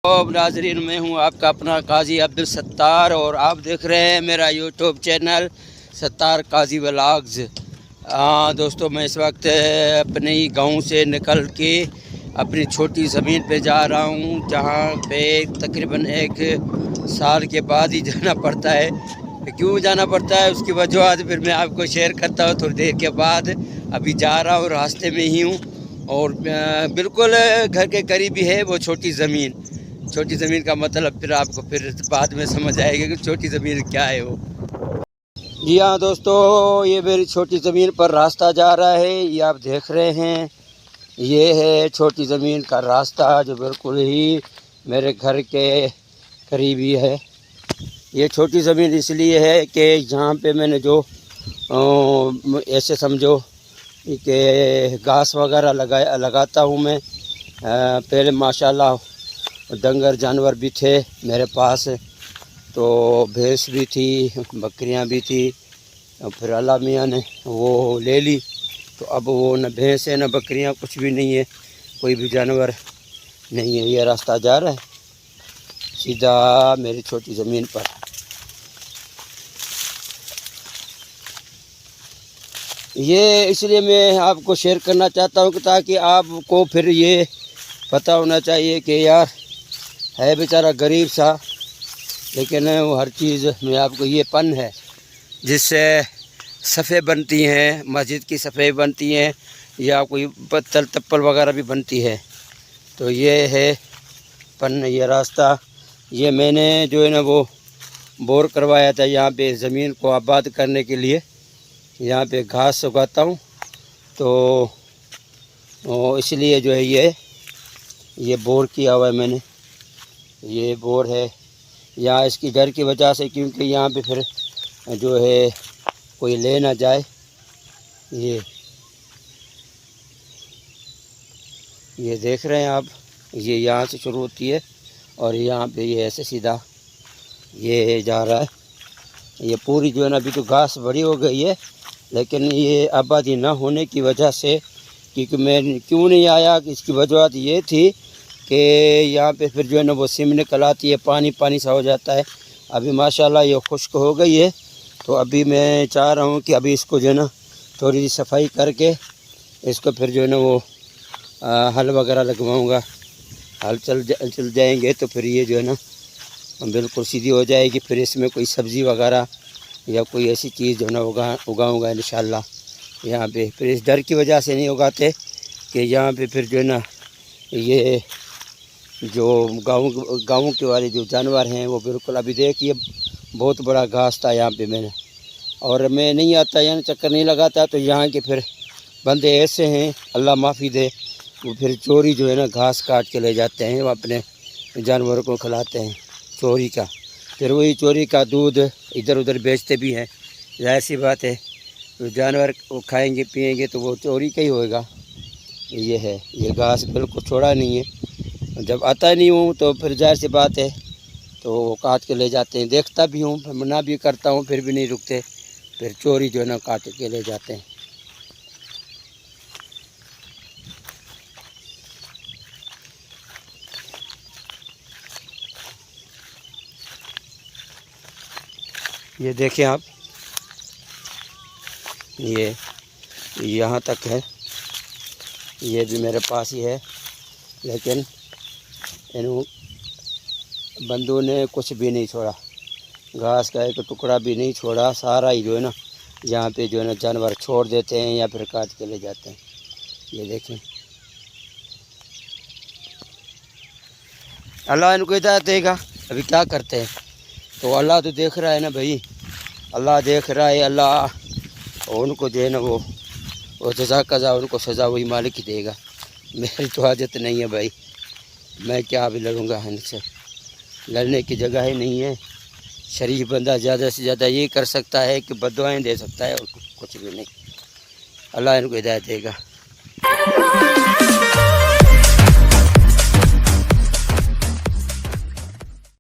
नाजरीन, मैं हूं आपका अपना काजी अब्दुल सत्तार और आप देख रहे हैं मेरा यूट्यूब चैनल सत्तार काजी व्लॉग्स। दोस्तों, मैं इस वक्त अपने ही गांव से निकल के अपनी छोटी ज़मीन पे जा रहा हूं, जहां पे तकरीबन एक साल के बाद ही जाना पड़ता है। क्यों जाना पड़ता है उसकी वजह फिर मैं आपको शेयर करता हूं थोड़ी देर के बाद। अभी जा रहा हूं, रास्ते में ही हूं और बिल्कुल घर के करीब ही है वो छोटी ज़मीन। छोटी ज़मीन का मतलब फिर आपको फिर बाद में समझ आएगा कि छोटी ज़मीन क्या है वो। जी हाँ दोस्तों, ये मेरी छोटी ज़मीन पर रास्ता जा रहा है, ये आप देख रहे हैं। ये है छोटी ज़मीन का रास्ता जो बिल्कुल ही मेरे घर के करीब ही है। ये छोटी ज़मीन इसलिए है कि यहाँ पे मैंने जो ऐसे समझो कि घास वगैरह लगाता हूँ मैं। पहले माशाल्लाह डंगर जानवर भी थे मेरे पास, तो भैंस भी थी, बकरियां भी थी। फिर अल्लाह मियाँ ने वो ले ली, तो अब वो न भैंस है न बकरियां, कुछ भी नहीं है, कोई भी जानवर नहीं है। ये रास्ता जा रहा है सीधा मेरी छोटी ज़मीन पर। ये इसलिए मैं आपको शेयर करना चाहता हूँ कि ताकि आपको फिर ये पता होना चाहिए कि यार है बेचारा गरीब सा, लेकिन वो हर चीज़ में आपको ये पन है जिससे सफ़े बनती हैं, मस्जिद की सफ़े बनती हैं या कोई पत्तल तप्पल वगैरह भी बनती है। तो ये है पन, ये रास्ता। ये मैंने जो है ना वो बोर करवाया था यहाँ पे ज़मीन को आबाद करने के लिए। यहाँ पे घास उगाता हूँ, तो इसलिए जो है ये बोर किया हुआ है मैंने। ये बोर है यहाँ इसकी डर की वजह से, क्योंकि यहाँ पे फिर जो है कोई ले ना जाए। ये देख रहे हैं आप, ये यहाँ से शुरू होती है और यहाँ पे ये ऐसे सीधा ये जा रहा है। ये पूरी जो है ना अभी तो घास बड़ी हो गई है, लेकिन ये आबादी ना होने की वजह से, क्योंकि मैं क्यों नहीं आया कि इसकी वजह ये थी कि यहाँ पे फिर जो है ना वो सिम निकल आती है, पानी पानी सा हो जाता है। अभी माशाल्लाह ये खुश्क हो गई है, तो अभी मैं चाह रहा हूँ कि अभी इसको जो है ना थोड़ी सी सफाई करके इसको फिर जो है ना वो हल वगैरह लगवाऊँगा। हल चल जाएंगे तो फिर ये जो है ना बिल्कुल सीधी हो जाएगी। फिर इसमें कोई सब्ज़ी वगैरह या कोई ऐसी चीज़ जो है ना उगाऊँगा इंशाल्लाह यहाँ पे। फिर इस डर की वजह से नहीं उगाते कि यहाँ पे फिर जो है ना ये जो गाँव के वाले जो जानवर हैं वो बिल्कुल, अभी देखिए बहुत बड़ा घास था यहाँ पे मैंने, और मैं नहीं आता यहाँ, चक्कर नहीं लगाता। तो यहाँ के फिर बंदे ऐसे हैं, अल्लाह माफ़ी दे, वो फिर चोरी जो है ना घास काट के ले जाते हैं, वो अपने जानवरों को खिलाते हैं चोरी का। फिर वही चोरी का दूध इधर उधर बेचते भी हैं। जाहिर सी बात है, तो जानवर वो खाएंगे पिएंगे तो वो चोरी का ही होएगा। ये है, ये घास बिल्कुल छोड़ा नहीं है। जब आता नहीं हूँ तो फिर जाहिर सी बात है तो वो काट के ले जाते हैं। देखता भी हूँ, फिर मना भी करता हूँ, फिर भी नहीं रुकते, फिर चोरी जो है ना काट के ले जाते हैं। ये देखें आप, ये यहाँ तक है, ये भी मेरे पास ही है, लेकिन इन बंदों ने कुछ भी नहीं छोड़ा, घास का एक टुकड़ा भी नहीं छोड़ा। सारा ही जो है ना यहाँ पे जो है ना जानवर छोड़ देते हैं या फिर काट के ले जाते हैं। ये देखें, अल्लाह इनको हिदायत देगा, अभी क्या करते हैं। तो अल्लाह तो देख रहा है ना भाई, अल्लाह देख रहा है। अल्लाह उनको जो है ना वो जज़ा कज़ा, उनको सज़ा वही मालिक ही देगा। मेरी तो हाजत नहीं है भाई, मैं क्या अभी लड़ूँगा इनसे, लड़ने की जगह ही नहीं है। शरीफ बंदा ज़्यादा से ज़्यादा ये कर सकता है कि बद्दुआएं दे सकता है, और कुछ भी नहीं। अल्लाह इनको हिदायत देगा।